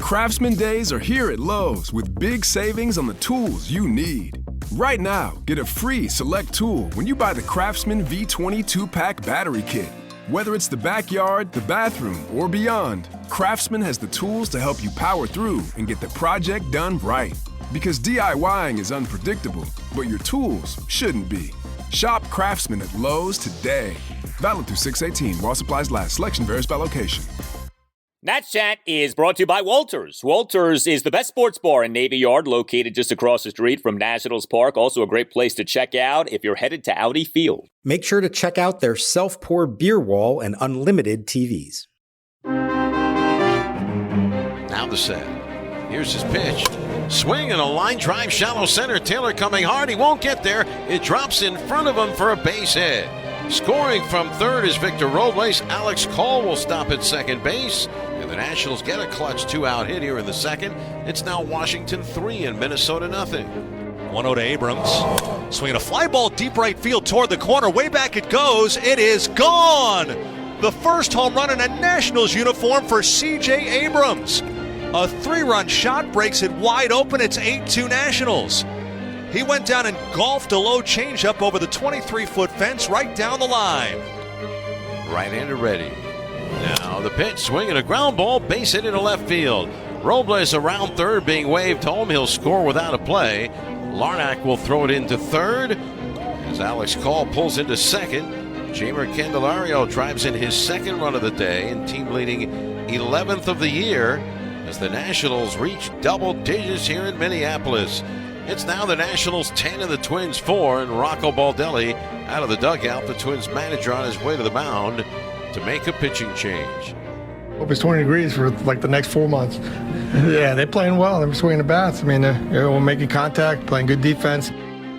Craftsman Days are here at Lowe's with big savings on the tools you need. Right now, get a free select tool when you buy the Craftsman V20 2-pack battery kit. Whether it's the backyard, the bathroom, or beyond, Craftsman has the tools to help you power through and get the project done right. Because DIYing is unpredictable, but your tools shouldn't be. Shop Craftsman at Lowe's today. Valid through 6/18 while supplies last. Selection varies by location. Nats Chat is brought to you by Walters. Walters is the best sports bar in Navy Yard, located just across the street from Nationals Park. Also a great place to check out if you're headed to Audi Field. Make sure to check out their self-poured beer wall and unlimited TVs. Now the set. Here's his pitch. Swing and a line drive, shallow center. Taylor coming hard. He won't get there. It drops in front of him for a base hit. Scoring from third is Victor Robles. Alex Kuhl will stop at second base. And the Nationals get a clutch 2-out hit here in the second. It's now Washington 3 and Minnesota nothing. 1-0 to Abrams. Swinging a fly ball deep right field toward the corner. Way back it goes. It is gone. The first home run in a Nationals uniform for CJ Abrams. A 3-run shot breaks it wide open. It's 8-2 Nationals. He went down and golfed a low changeup over the 23-foot fence right down the line. Right-hander ready. Now the pitch, swinging a ground ball, base hit into left field. Robles around third, being waved home. He'll score without a play. Larnach will throw it into third as Alex Kuhl pulls into second. Jamer Candelario drives in his second run of the day and team-leading 11th of the year as the Nationals reach double digits here in Minneapolis. It's now the Nationals 10 and the Twins 4, and Rocco Baldelli out of the dugout, the Twins manager on his way to the mound to make a pitching change. Hope it's 20 degrees for like the next 4 months. Yeah, they're playing well. They're swinging the bats. I mean, they're making contact, playing good defense.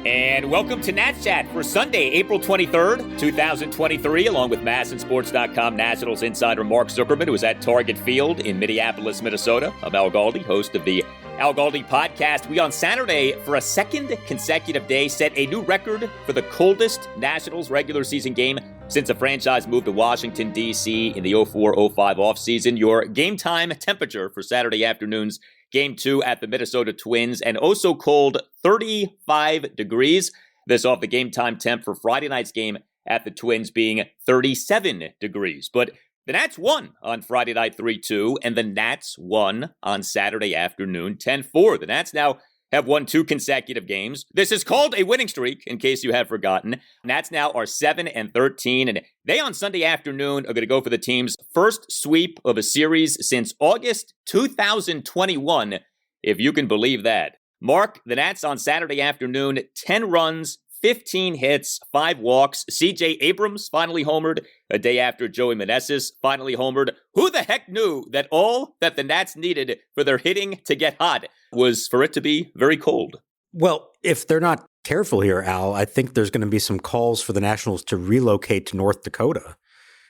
And welcome to Nats Chat for Sunday, April 23rd, 2023, along with MASNsports.com Nationals insider Mark Zuckerman, who is at Target Field in Minneapolis, Minnesota. I'm Al Galdi, host of the Al Galdi podcast. We on Saturday, for a second consecutive day, set a new record for the coldest Nationals regular season game since the franchise moved to Washington, D.C. in the 04-05 offseason. Your game time temperature for Saturday afternoon's Game 2 at the Minnesota Twins, and also cold 35 degrees. This off the game time temp for Friday night's game at the Twins being 37 degrees. But the Nats won on Friday night 3-2, and the Nats won on Saturday afternoon 10-4. The Nats now have won 2 consecutive games. This is called a winning streak, in case you have forgotten. Nats now are 7-13, and they on Sunday afternoon are going to go for the team's first sweep of a series since August 2021, if you can believe that. Mark, the Nats on Saturday afternoon, 10 runs, 15 hits, 5 walks. CJ Abrams finally homered a day after Joey Meneses finally homered. Who the heck knew that all that the Nats needed for their hitting to get hot was for it to be very cold? Well, if they're not careful here, Al, I think there's going to be some calls for the Nationals to relocate to North Dakota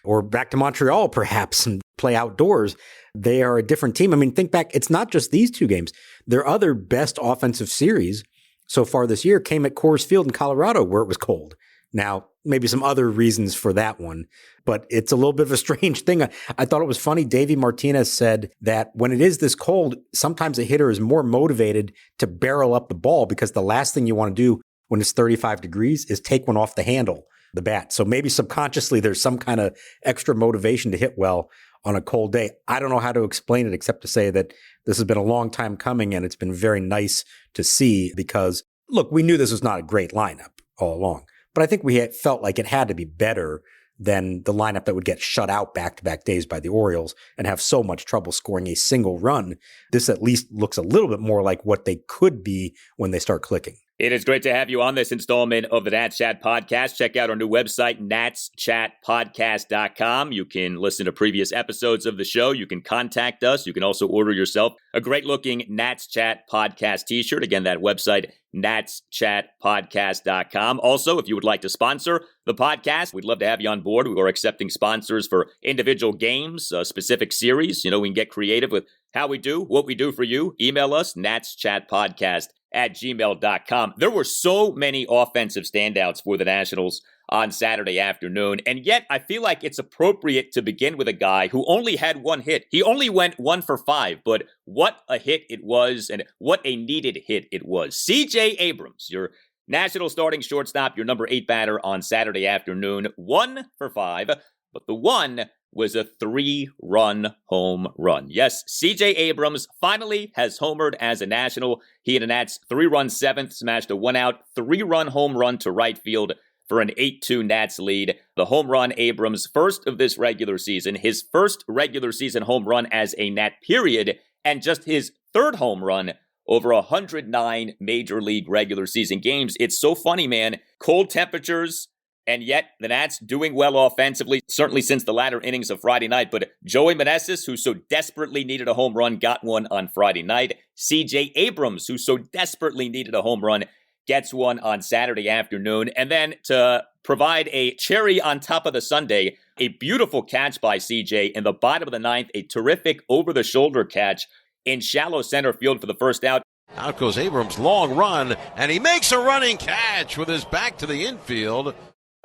or back to Montreal, perhaps, and play outdoors. They are a different team. I mean, think back. It's not just these 2 games. Their other best offensive series so far this year came at Coors Field in Colorado, where it was cold. Now, maybe some other reasons for that one, but it's a little bit of a strange thing. I thought it was funny. Davey Martinez said that when it is this cold, sometimes a hitter is more motivated to barrel up the ball because the last thing you want to do when it's 35 degrees is take one off the handle, the bat. So maybe subconsciously there's some kind of extra motivation to hit well on a cold day. I don't know how to explain it except to say that this has been a long time coming, and it's been very nice to see because, look, we knew this was not a great lineup all along, but I think we felt like it had to be better than the lineup that would get shut out back-to-back days by the Orioles and have so much trouble scoring a single run. This at least looks a little bit more like what they could be when they start clicking. It is great to have you on this installment of the Nats Chat Podcast. Check out our new website, natschatpodcast.com. You can listen to previous episodes of the show. You can contact us. You can also order yourself a great-looking Nats Chat Podcast t-shirt. Again, that website, natschatpodcast.com. Also, if you would like to sponsor the podcast, we'd love to have you on board. We are accepting sponsors for individual games, specific series. You know, we can get creative with how we do, what we do for you. Email us, natschatpodcast @gmail.com. There were so many offensive standouts for the Nationals on Saturday afternoon, and yet I feel like it's appropriate to begin with a guy who only had one hit. He only went 1 for 5, but what a hit it was, and what a needed hit it was. CJ Abrams, your National starting shortstop, your number 8 batter on Saturday afternoon, 1 for 5, but the one was a 3-run home run. Yes, CJ Abrams finally has homered as a National. He and the Nats 3-run 7th, smashed a 1-out, 3-run home run to right field for an 8-2 Nats lead. The home run, Abrams' first of this regular season, his first regular season home run as a Nat period, and just his third home run over 109 Major League regular season games. It's so funny, man. Cold temperatures, and yet the Nats doing well offensively, certainly since the latter innings of Friday night. But Joey Meneses, who so desperately needed a home run, got one on Friday night. CJ Abrams, who so desperately needed a home run, gets one on Saturday afternoon. And then to provide a cherry on top of the sundae, a beautiful catch by CJ in the bottom of the ninth, a terrific over-the-shoulder catch in shallow center field for the first out. Out goes Abrams, long run, and he makes a running catch with his back to the infield.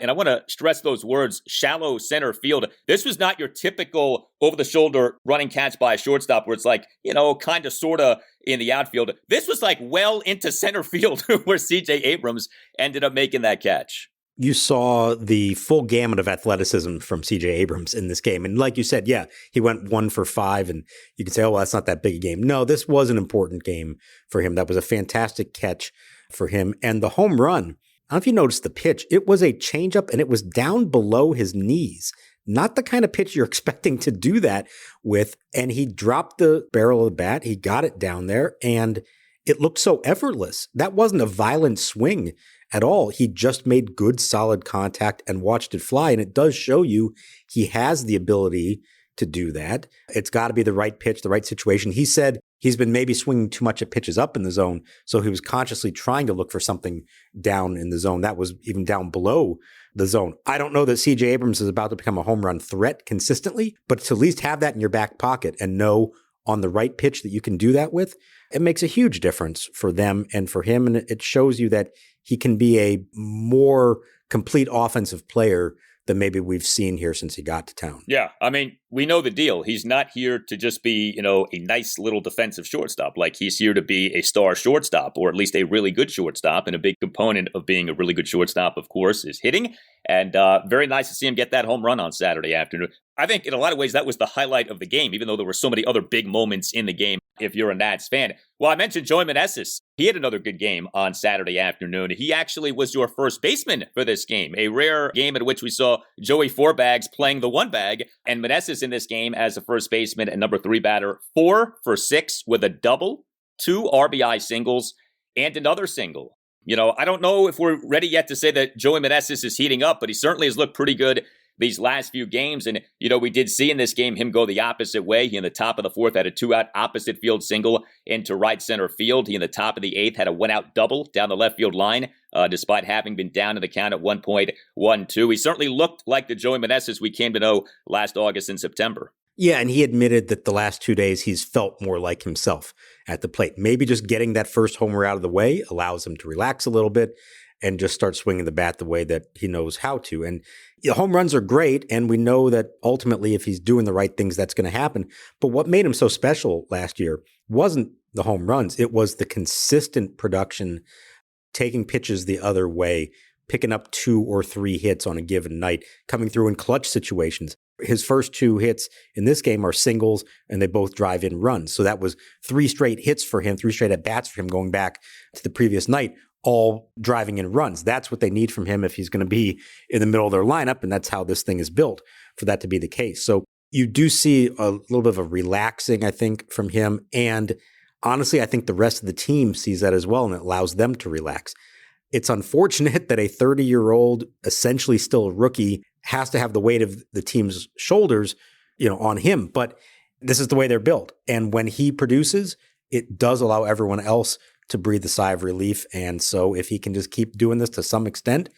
And I want to stress those words, shallow center field. This was not your typical over-the-shoulder running catch by a shortstop where it's like, kind of, sort of in the outfield. This was like well into center field where CJ Abrams ended up making that catch. You saw the full gamut of athleticism from CJ Abrams in this game. And like you said, yeah, he went 1 for 5, and you can say, oh, well, that's not that big a game. No, this was an important game for him. That was a fantastic catch for him. And the home run, I don't know if you noticed the pitch, it was a changeup and it was down below his knees. Not the kind of pitch you're expecting to do that with. And he dropped the barrel of the bat. He got it down there and it looked so effortless. That wasn't a violent swing at all. He just made good, solid contact and watched it fly. And it does show you he has the ability to do that. It's got to be the right pitch, the right situation. He said he's been maybe swinging too much at pitches up in the zone, so he was consciously trying to look for something down in the zone. That was even down below the zone. I don't know that CJ Abrams is about to become a home run threat consistently, but to at least have that in your back pocket and know on the right pitch that you can do that with, it makes a huge difference for them and for him. And it shows you that he can be a more complete offensive player than maybe we've seen here since he got to town. Yeah, I mean, we know the deal. He's not here to just be, a nice little defensive shortstop. Like, he's here to be a star shortstop, or at least a really good shortstop. And a big component of being a really good shortstop, of course, is hitting. And very nice to see him get that home run on Saturday afternoon. I think in a lot of ways that was the highlight of the game, even though there were so many other big moments in the game if you're a Nats fan. Well, I mentioned Joey Meneses. He had another good game on Saturday afternoon. He actually was your first baseman for this game, a rare game in which we saw Joey Fourbags playing the one bag, and Meneses in this game as a first baseman and number 3 batter, 4 for 6 with a double, 2 RBI singles, and another single. I don't know if we're ready yet to say that Joey Meneses is heating up, but he certainly has looked pretty good these last few games. And, we did see in this game him go the opposite way. He in the top of the 4th had a 2-out opposite field single into right center field. He in the top of the 8th had a 1-out double down the left field line, despite having been down in the count at 1.12. He certainly looked like the Joey Meneses we came to know last August and September. Yeah, and he admitted that the last 2 days he's felt more like himself at the plate. Maybe just getting that first homer out of the way allows him to relax a little bit and just start swinging the bat the way that he knows how to. And home runs are great, and we know that ultimately if he's doing the right things, that's going to happen. But what made him so special last year wasn't the home runs. It was the consistent production, taking pitches the other way, picking up 2 or 3 hits on a given night, coming through in clutch situations. His first 2 hits in this game are singles, and they both drive in runs. So that was 3 straight hits for him, 3 straight at-bats for him going back to the previous night, all driving in runs. That's what they need from him if he's going to be in the middle of their lineup, and that's how this thing is built for that to be the case. So you do see a little bit of a relaxing, I think, from him. And honestly, I think the rest of the team sees that as well, and it allows them to relax. It's unfortunate that a 30-year-old, essentially still a rookie, has to have the weight of the team's shoulders, on him. But this is the way they're built. And when he produces, it does allow everyone else to breathe a sigh of relief. And so if he can just keep doing this to some extent,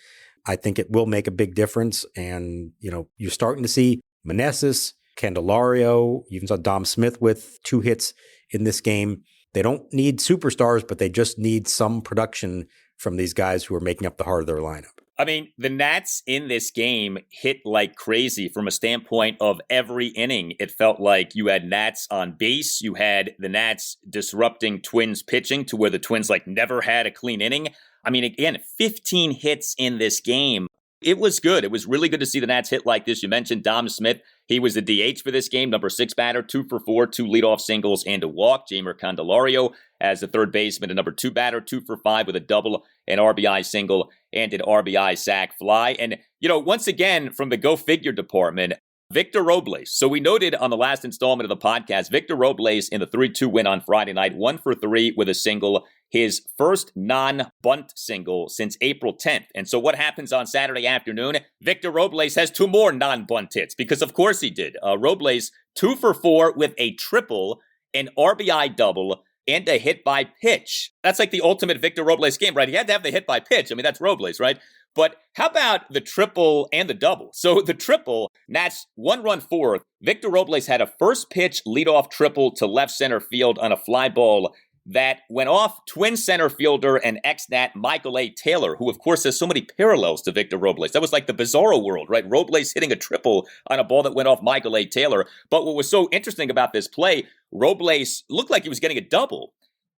I think it will make a big difference. And, you're starting to see Meneses, Candelario, you even saw Dom Smith with 2 hits in this game. They don't need superstars, but they just need some production from these guys who are making up the heart of their lineup. I mean, the Nats in this game hit like crazy from a standpoint of every inning. It felt like you had Nats on base. You had the Nats disrupting Twins pitching to where the Twins like never had a clean inning. I mean, again, 15 hits in this game. It was good. It was really good to see the Nats hit like this. You mentioned Dom Smith. He was the DH for this game, number 6 batter, 2 for 4, 2 leadoff singles and a walk. Jeimer Candelario as the third baseman, a number 2 batter, 2 for 5 with a double, an RBI single, and an RBI sac fly. And, once again, from the go figure department, Victor Robles. So we noted on the last installment of the podcast, Victor Robles in the 3-2 win on Friday night, 1 for 3 with a single, his first non-bunt single since April 10th. And so what happens on Saturday afternoon? Victor Robles has 2 more non-bunt hits, because of course he did. Robles, 2 for 4 with a triple, an RBI double, and a hit by pitch. That's like the ultimate Victor Robles game, right? He had to have the hit by pitch. I mean, that's Robles, right? But how about the triple and the double? So the triple, Nats 1-run fourth. Victor Robles had a first pitch leadoff triple to left center field on a fly ball that went off Twin center fielder and ex-Nat Michael A. Taylor, who of course has so many parallels to Victor Robles. That was like the bizarro world, right? Robles hitting a triple on a ball that went off Michael A. Taylor. But what was so interesting about this play, Robles looked like he was getting a double.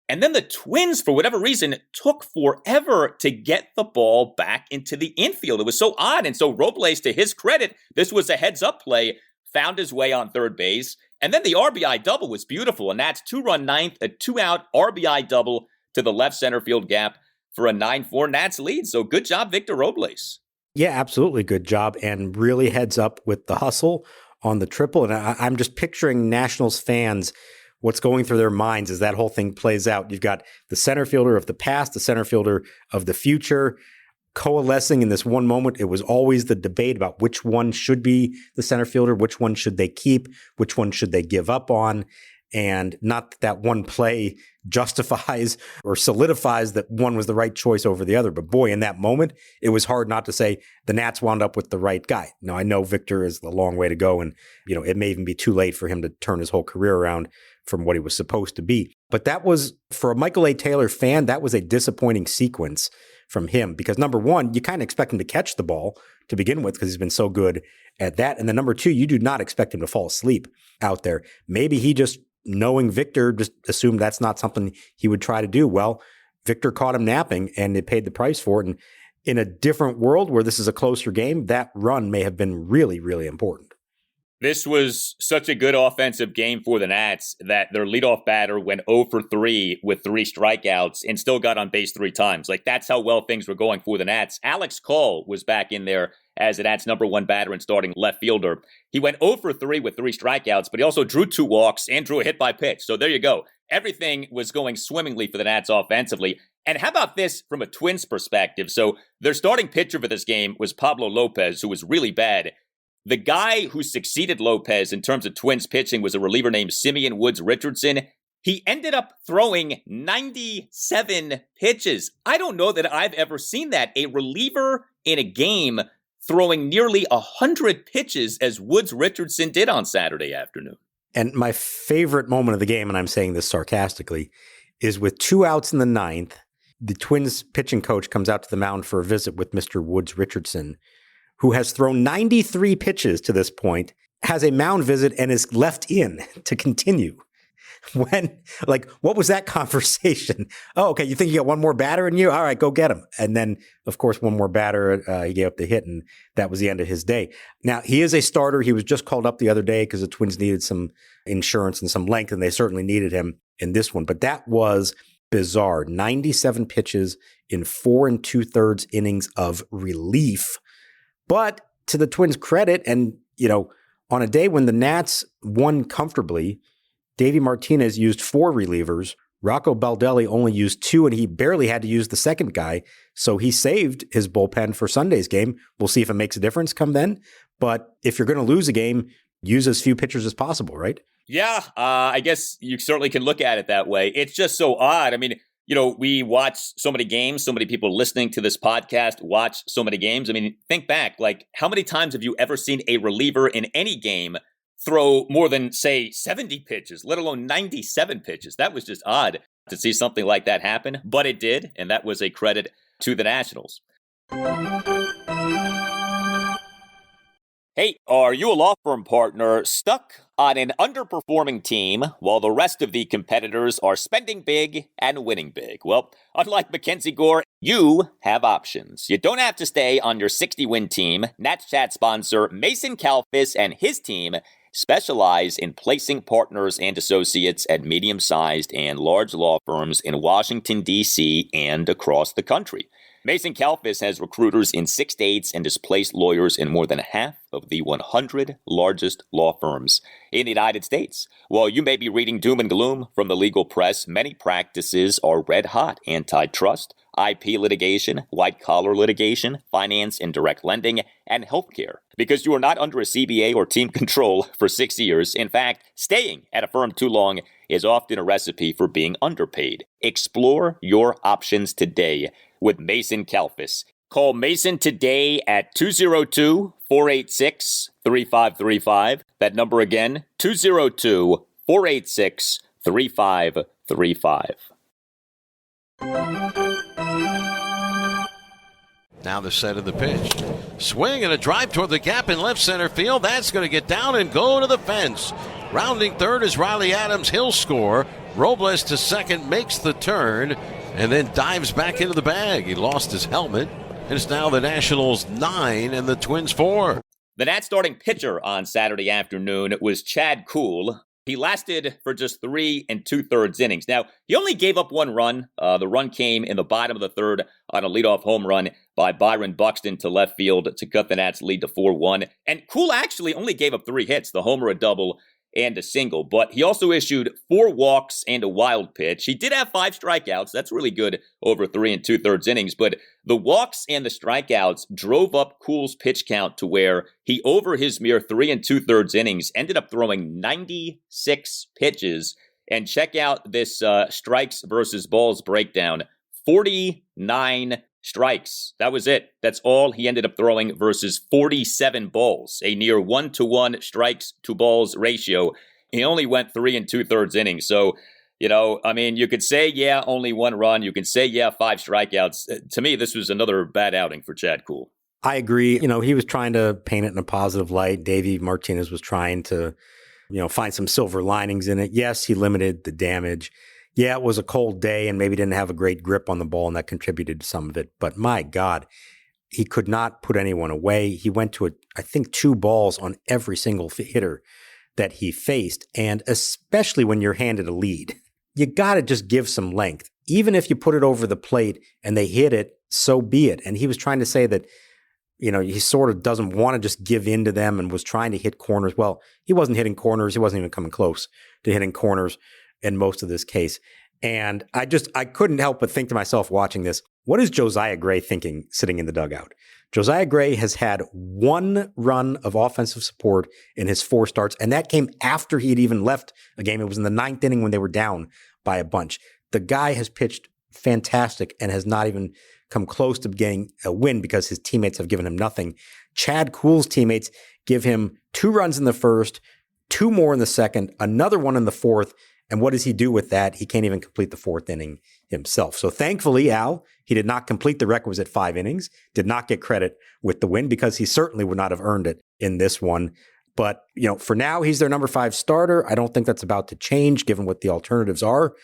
And then the Twins, for whatever reason, took forever to get the ball back into the infield. It was so odd. And so Robles, to his credit, this was a heads-up play, found his way on third base. And then the RBI double was beautiful. And that's 2-run ninth, a 2-out RBI double to the left center field gap for a 9-4 Nats lead. So good job, Victor Robles. Yeah, absolutely good job. And really heads up with the hustle on the triple. And I'm just picturing Nationals fans, what's going through their minds as that whole thing plays out. You've got the center fielder of the past, the center fielder of the future, coalescing in this one moment. It was always the debate about which one should be the center fielder, which one should they keep, which one should they give up on. And not that one play justifies or solidifies that one was the right choice over the other. But boy, in that moment, it was hard not to say the Nats wound up with the right guy. Now, I know Victor is a long way to go, and it may even be too late for him to turn his whole career around from what he was supposed to be. But that was, for a Michael A. Taylor fan, that was a disappointing sequence from him, because number one, you kind of expect him to catch the ball to begin with because he's been so good at that. And then number two, you do not expect him to fall asleep out there. Maybe he just, knowing Victor, just assumed that's not something he would try to do. Well, Victor caught him napping and they paid the price for it. And in a different world where this is a closer game, that run may have been really, really important. This was such a good offensive game for the Nats that their leadoff batter went 0 for 3 with 3 strikeouts and still got on base 3 times. Like, that's how well things were going for the Nats. Alex Kuhl was back in there as the Nats' number 1 batter and starting left fielder. He went 0 for 3 with 3 strikeouts, but he also drew 2 walks and drew a hit by pitch. So there you go. Everything was going swimmingly for the Nats offensively. And how about this from a Twins perspective? So their starting pitcher for this game was Pablo Lopez, who was really bad. The guy who succeeded Lopez in terms of Twins pitching was a reliever named Simeon Woods Richardson. He ended up throwing 97 pitches. I don't know that I've ever seen that. A reliever in a game throwing nearly 100 pitches as Woods Richardson did on Saturday afternoon. And my favorite moment of the game, and I'm saying this sarcastically, is with 2 outs in the 9th, the Twins pitching coach comes out to the mound for a visit with Mr. Woods Richardson, who has thrown 93 pitches to this point, has a mound visit and is left in to continue. What was that conversation? Oh, okay, you think you got one more batter in you? All right, go get him. And then, of course, one more batter, he gave up the hit, and that was the end of his day. Now, he is a starter. He was just called up the other day because the Twins needed some insurance and some length, and they certainly needed him in this one. But that was bizarre. 97 pitches in 4 2/3 innings of relief. But to the Twins' credit, and, on a day when the Nats won comfortably, Davey Martinez used 4 relievers. Rocco Baldelli only used 2, and he barely had to use the second guy. So he saved his bullpen for Sunday's game. We'll see if it makes a difference come then. But if you're going to lose a game, use as few pitchers as possible, right? Yeah, I guess you certainly can look at it that way. It's just so odd. I mean, we watch so many games, so many people listening to this podcast watch so many games. I mean, think back, how many times have you ever seen a reliever in any game throw more than, say, 70 pitches, let alone 97 pitches. That was just odd to see something like that happen, but it did, and that was a credit to the Nationals. Hey, are you a law firm partner stuck on an underperforming team while the rest of the competitors are spending big and winning big? Well, unlike Mackenzie Gore, you have options. You don't have to stay on your 60-win team. Nats Chat sponsor Mason Kalfis and his team specialize in placing partners and associates at medium-sized and large law firms in Washington, D.C. and across the country. Mason Kalfis has recruiters in 6 states and has placed lawyers in more than half of the 100 largest law firms in the United States. While you may be reading doom and gloom from the legal press, many practices are red hot. Antitrust, IP litigation, white-collar litigation, finance and direct lending, and healthcare. Because you are not under a CBA or team control for 6 years. In fact, staying at a firm too long is often a recipe for being underpaid. Explore your options today with Mason Kalfis. Call Mason today at 202-486-3535. That number again, 202-486-3535. Now the set of the pitch. Swing and a drive toward the gap in left center field. That's going to get down and go to the fence. Rounding third is Riley Adams. He'll score. Robles to second makes the turn and then dives back into the bag. He lost his helmet. And it's now the Nationals 9 and the Twins 4. The Nats starting pitcher on Saturday afternoon was Chad Kuhl. He lasted for just 3 2/3 innings. Now, he only gave up 1 run. The run came in the bottom of the third on a leadoff home run by Byron Buxton to left field to cut the Nats lead to 4-1. And Kuhl actually only gave up 3 hits, the homer, a double, and a single. But he also issued 4 walks and a wild pitch. He did have 5 strikeouts. That's really good over 3 2/3 innings. But the walks and the strikeouts drove up Kuhl's pitch count to where he, over his mere 3 2/3 innings, ended up throwing 96 pitches. And check out this strikes versus balls breakdown. 49 strikes. That was it. That's all he ended up throwing versus 47 balls, a near 1-to-1 strikes to balls ratio. He only went 3 2/3 innings. So, you could say, yeah, only 1 run. You can say, yeah, 5 strikeouts. To me, this was another bad outing for Chad Kuhl. I agree. He was trying to paint it in a positive light. Davey Martinez was trying to, find some silver linings in it. Yes, he limited the damage. Yeah, it was a cold day and maybe didn't have a great grip on the ball, and that contributed to some of it. But my God, he could not put anyone away. He went to, I think, 2 balls on every single hitter that he faced. And especially when you're handed a lead, you got to just give some length. Even if you put it over the plate and they hit it, so be it. And he was trying to say that, he sort of doesn't want to just give in to them and was trying to hit corners. Well, he wasn't hitting corners. He wasn't even coming close to hitting corners in most of this case. And I couldn't help but think to myself watching this, what is Josiah Gray thinking sitting in the dugout? Josiah Gray has had 1 run of offensive support in his 4 starts, and that came after he had even left a game. It was in the 9th inning when they were down by a bunch. The guy has pitched fantastic and has not even come close to getting a win because his teammates have given him nothing. Chad Kuhl's teammates give him 2 runs in the first, 2 more in the second, another 1 in the 4th. And what does he do with that? He can't even complete the 4th inning himself. So thankfully, Al, he did not complete the requisite 5 innings, did not get credit with the win because he certainly would not have earned it in this one. But, for now, he's their number 5 starter. I don't think that's about to change given what the alternatives are.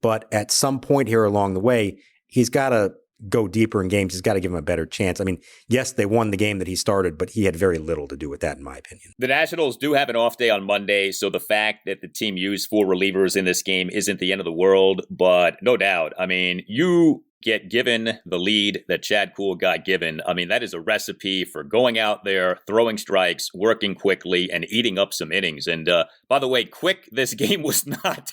But at some point here along the way, he's got to go deeper in games. He's got to give him a better chance. I mean, yes, they won the game that he started, but he had very little to do with that, in my opinion. The Nationals do have an off day on Monday, so the fact that the team used 4 relievers in this game isn't the end of the world, but no doubt. I mean, you get given the lead that Chad Kuhl got given. I mean, that is a recipe for going out there, throwing strikes, working quickly, and eating up some innings. And by the way, quick, this game was not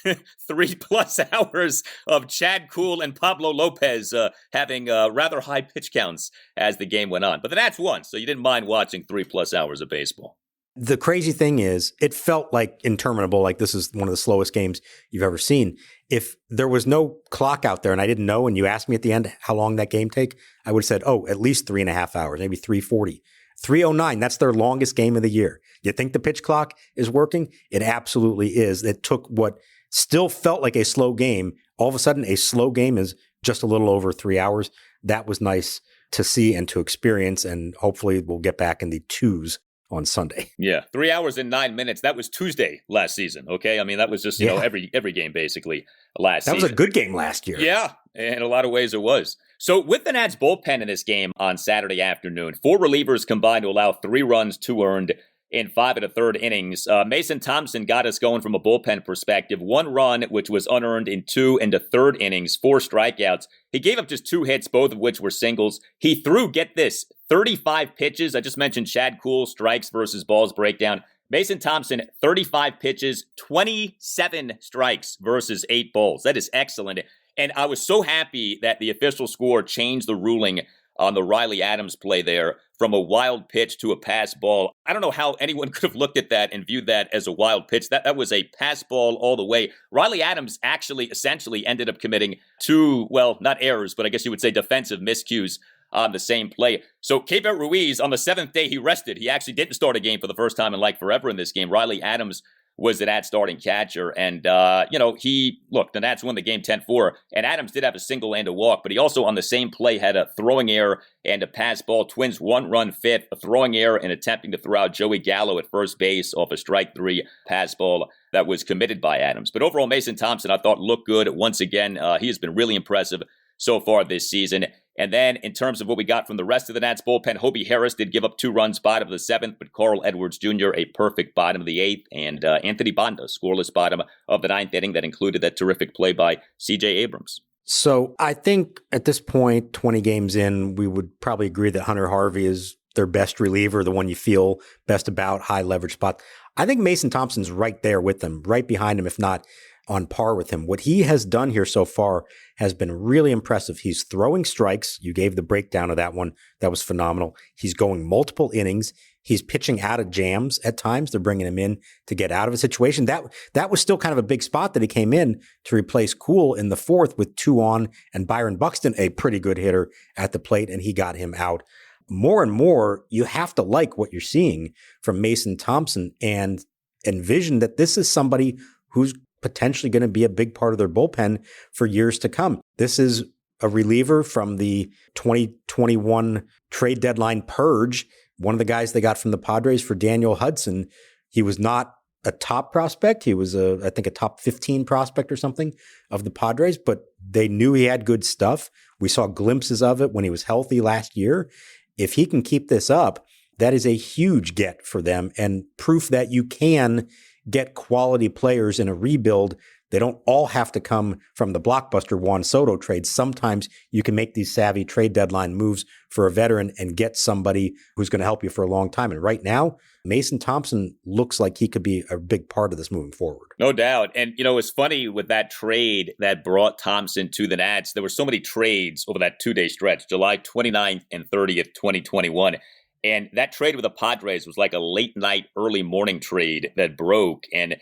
3+ hours of Chad Kuhl and Pablo Lopez having rather high pitch counts as the game went on. But the Nats won, so you didn't mind watching 3+ hours of baseball. The crazy thing is, it felt like interminable, like this is one of the slowest games you've ever seen. If there was no clock out there and I didn't know, and you asked me at the end how long that game take, I would have said, at least 3.5 hours, maybe 3:40. 3:09, that's their longest game of the year. You think the pitch clock is working? It absolutely is. It took what still felt like a slow game. All of a sudden, a slow game is just a little over 3 hours. That was nice to see and to experience, and hopefully we'll get back in the twos on Sunday. Yeah, 3 hours and 9 minutes. That was Tuesday last season, okay? I mean, that was just, you know, every game basically last season. That was a good game last year. Yeah, in a lot of ways it was. So with the Nats bullpen in this game on Saturday afternoon, 4 relievers combined to allow 3 runs, 2 earned in 5 1/3 innings. Mason Thompson got us going from a bullpen perspective. 1 run, which was unearned in 2 1/3 innings, 4 strikeouts. He gave up just 2 hits, both of which were singles. He threw, get this, 35 pitches. I just mentioned Chad Kuhl, strikes versus balls breakdown. Mason Thompson, 35 pitches, 27 strikes versus 8 balls. That is excellent. And I was so happy that the official score changed the ruling on the Riley Adams play there from a wild pitch to a pass ball. I don't know how anyone could have looked at that and viewed that as a wild pitch. That was a pass ball all the way. Riley Adams actually essentially ended up committing 2, well, not errors, but I guess you would say defensive miscues on the same play. So Keibert Ruiz, on the 7th day, he rested. He actually didn't start a game for the first time in like forever in this game. Riley Adams was the Nats starting catcher. And, the Nats won the game 10-4, and Adams did have a single and a walk, but he also on the same play had a throwing error and a pass ball. Twins 1-run fifth, a throwing error and attempting to throw out Joey Gallo at first base off a strike 3 pass ball that was committed by Adams. But overall, Mason Thompson, I thought, looked good once again. He has been really impressive so far this season. And then in terms of what we got from the rest of the Nats bullpen, Hobie Harris did give up 2 runs, bottom of the 7th, but Carl Edwards Jr. a perfect bottom of the 8th, and Anthony Banda, scoreless bottom of the 9th inning that included that terrific play by CJ Abrams. So I think at this point, 20 games in, we would probably agree that Hunter Harvey is their best reliever, the one you feel best about, high leverage spot. I think Mason Thompson's right there with them, right behind him, if not on par with him. What he has done here so far has been really impressive. He's throwing strikes. You gave the breakdown of that one. That was phenomenal. He's going multiple innings. He's pitching out of jams at times. They're bringing him in to get out of a situation. That was still kind of a big spot that he came in to replace Kuhl in the 4th with 2 on, and Byron Buxton, a pretty good hitter at the plate, and he got him out. More and more, you have to like what you're seeing from Mason Thompson and envision that this is somebody who's potentially going to be a big part of their bullpen for years to come. This is a reliever from the 2021 trade deadline purge. One of the guys they got from the Padres for Daniel Hudson. He was not a top prospect. He was I think a top 15 prospect or something of the Padres, but they knew he had good stuff. We saw glimpses of it when he was healthy last year. If he can keep this up, that is a huge get for them and proof that you can get quality players in a rebuild. They don't all have to come from the blockbuster Juan Soto trade. Sometimes you can make these savvy trade deadline moves for a veteran and get somebody who's going to help you for a long time. And right now, Mason Thompson looks like he could be a big part of this moving forward. No doubt. And, it's funny with that trade that brought Thompson to the Nats. There were so many trades over that 2-day stretch, July 29th and 30th, 2021. And that trade with the Padres was like a late night, early morning trade that broke. And,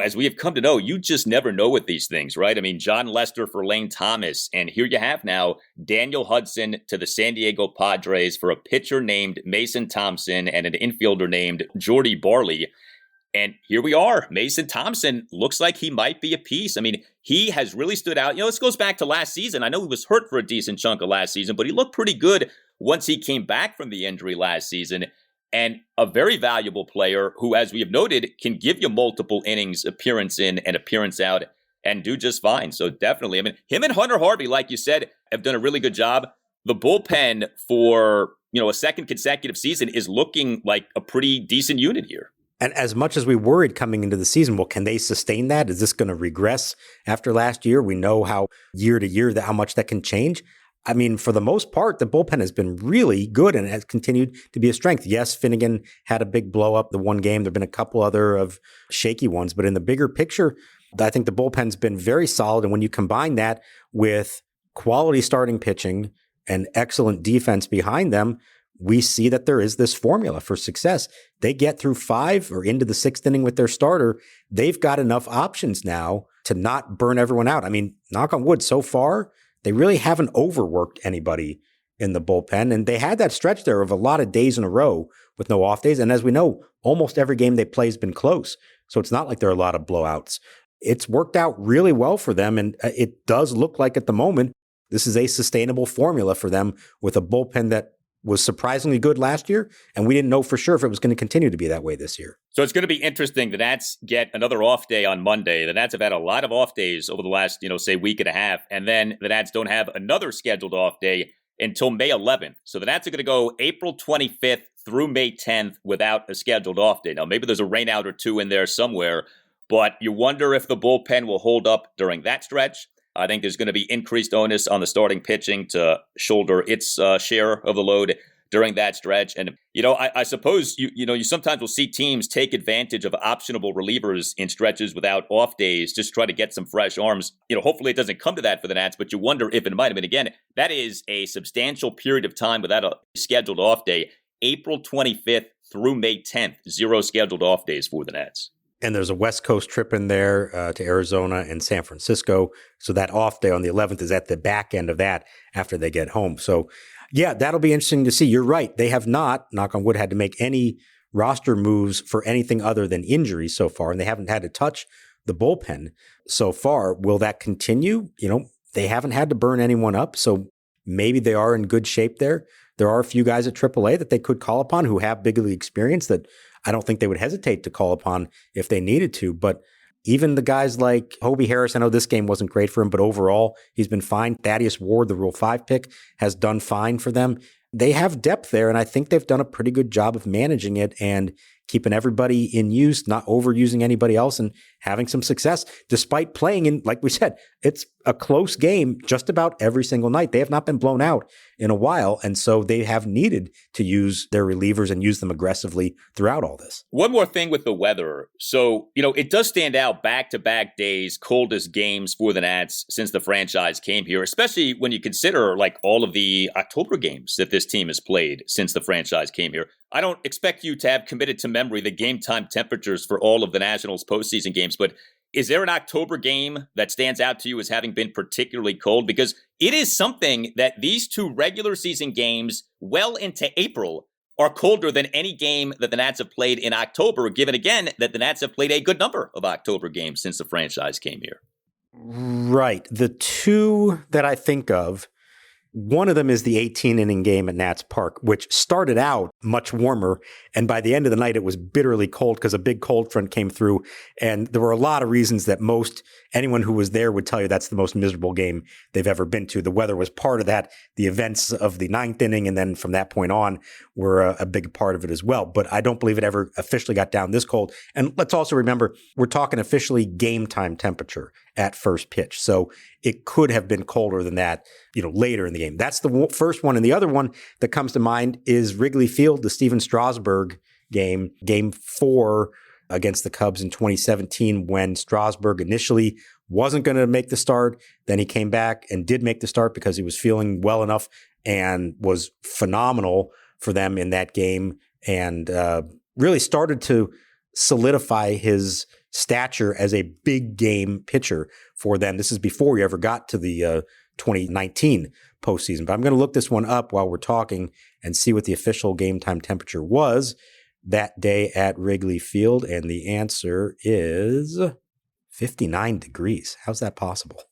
as we have come to know, you just never know with these things, right? I mean, John Lester for Lane Thomas. And here you have now Daniel Hudson to the San Diego Padres for a pitcher named Mason Thompson and an infielder named Jordy Barley. And here we are. Mason Thompson looks like he might be a piece. I mean, he has really stood out. This goes back to last season. I know he was hurt for a decent chunk of last season, but he looked pretty good once he came back from the injury last season. And a very valuable player who, as we have noted, can give you multiple innings, appearance in and appearance out, and do just fine. So definitely, I mean, him and Hunter Harvey, like you said, have done a really good job. The bullpen for, a second consecutive season is looking like a pretty decent unit here. And as much as we worried coming into the season, well, can they sustain that? Is this going to regress after last year? We know how year to year how much that can change. I mean, for the most part, the bullpen has been really good and has continued to be a strength. Yes, Finnegan had a big blow up the one game. There have been a couple other of shaky ones, but in the bigger picture, I think the bullpen's been very solid. And when you combine that with quality starting pitching and excellent defense behind them, we see that there is this formula for success. They get through 5 or into the 6th inning with their starter. They've got enough options now to not burn everyone out. I mean, knock on wood, so far, they really haven't overworked anybody in the bullpen. And they had that stretch there of a lot of days in a row with no off days. And as we know, almost every game they play has been close. So it's not like there are a lot of blowouts. It's worked out really well for them. And it does look like at the moment, this is a sustainable formula for them with a bullpen that was surprisingly good last year. And we didn't know for sure if it was going to continue to be that way this year. So it's going to be interesting. The Nats get another off day on Monday. The Nats have had a lot of off days over the last, say week and a half. And then the Nats don't have another scheduled off day until May 11th. So the Nats are going to go April 25th through May 10th without a scheduled off day. Now, maybe there's a rainout or two in there somewhere, but you wonder if the bullpen will hold up during that stretch. I think there's going to be increased onus on the starting pitching to shoulder its share of the load during that stretch. And, I suppose, you sometimes will see teams take advantage of optionable relievers in stretches without off days, just try to get some fresh arms. Hopefully it doesn't come to that for the Nats, but you wonder if it might have been. Again, that is a substantial period of time without a scheduled off day. April 25th through May 10th, 0 scheduled off days for the Nats. And there's a West Coast trip in there to Arizona and San Francisco. So that off day on the 11th is at the back end of that after they get home. So, yeah, that'll be interesting to see. You're right. They have not, knock on wood, had to make any roster moves for anything other than injuries so far. And they haven't had to touch the bullpen so far. Will that continue? They haven't had to burn anyone up. So maybe they are in good shape there. There are a few guys at AAA that they could call upon who have big league experience that I don't think they would hesitate to call upon if they needed to. But even the guys like Hobie Harris, I know this game wasn't great for him, but overall, he's been fine. Thaddeus Ward, the Rule 5 pick, has done fine for them. They have depth there, and I think they've done a pretty good job of managing it and keeping everybody in use, not overusing anybody else, and having some success, despite playing in, like we said, it's a close game just about every single night. They have not been blown out in a while, and so they have needed to use their relievers and use them aggressively throughout all this. One more thing with the weather. So, it does stand out back-to-back days, coldest games for the Nats since the franchise came here, especially when you consider all of the October games that this team has played since the franchise came here. I don't expect you to have committed to memory the game time temperatures for all of the Nationals postseason games, but is there an October game that stands out to you as having been particularly cold? Because it is something that these two regular season games well into April are colder than any game that the Nats have played in October, given again that the Nats have played a good number of October games since the franchise came here. Right. The two that I think of, one of them is the 18-inning game at Nats Park, which started out much warmer, and by the end of the night, it was bitterly cold because a big cold front came through, and there were a lot of reasons that anyone who was there would tell you that's the most miserable game they've ever been to. The weather was part of that. The events of the 9th inning, and then from that point on, were a big part of it as well. But I don't believe it ever officially got down this cold. And let's also remember, we're talking officially game time temperature at first pitch. So it could have been colder than that, later in the game. That's the first one. And the other one that comes to mind is Wrigley Field, the Steven Strasburg game, game 4 against the Cubs in 2017, when Strasburg initially wasn't going to make the start. Then he came back and did make the start because he was feeling well enough and was phenomenal for them in that game, and really started to solidify his stature as a big game pitcher for them. This is before he ever got to the 2019 postseason. But I'm going to look this one up while we're talking and see what the official game time temperature was that day at Wrigley Field. And the answer is 59 degrees. How's that possible?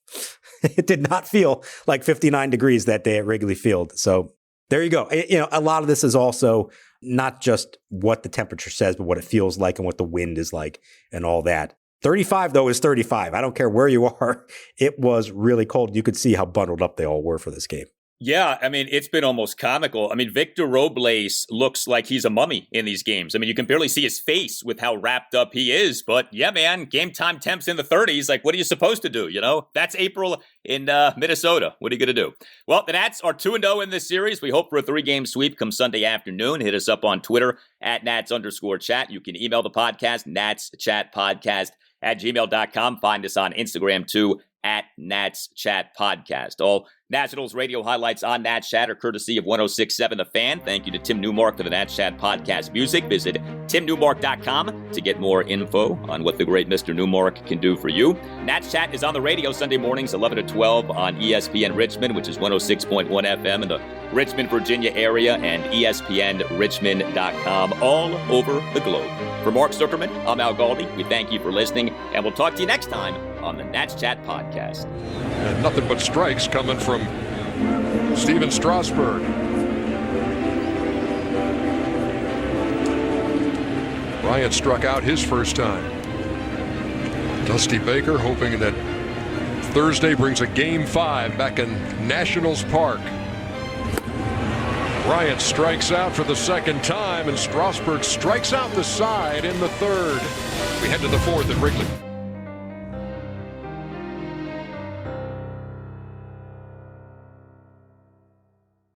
It did not feel like 59 degrees that day at Wrigley Field. So there you go. A lot of this is also not just what the temperature says, but what it feels like and what the wind is like and all that. 35, though, is 35. I don't care where you are. It was really cold. You could see how bundled up they all were for this game. Yeah, it's been almost comical. Victor Robles looks like he's a mummy in these games. You can barely see his face with how wrapped up he is. But yeah, man, game time temps in the 30s. What are you supposed to do? That's April in Minnesota. What are you going to do? Well, the Nats are 2-0 in this series. We hope for a 3-game sweep come Sunday afternoon. Hit us up on Twitter at Nats_chat. You can email the podcast, natschatpodcast@gmail.com. Find us on Instagram too, at Nats Chat Podcast. All Nationals radio highlights on Nats Chat are courtesy of 106.7 The Fan. Thank you to Tim Newmark for the Nats Chat Podcast music. Visit timnewmark.com to get more info on what the great Mr. Newmark can do for you. Nats Chat is on the radio Sunday mornings 11 to 12 on ESPN Richmond, which is 106.1 FM in the Richmond, Virginia area, and ESPNRichmond.com all over the globe. For Mark Zuckerman, I'm Al Galdi. We thank you for listening, and we'll talk to you next time on the Nats Chat Podcast. And nothing but strikes coming from Steven Strasburg. Bryant struck out his first time. Dusty Baker hoping that Thursday brings a Game 5 back in Nationals Park. Bryant strikes out for the second time, and Strasburg strikes out the side in the third. We head to the fourth at Wrigley.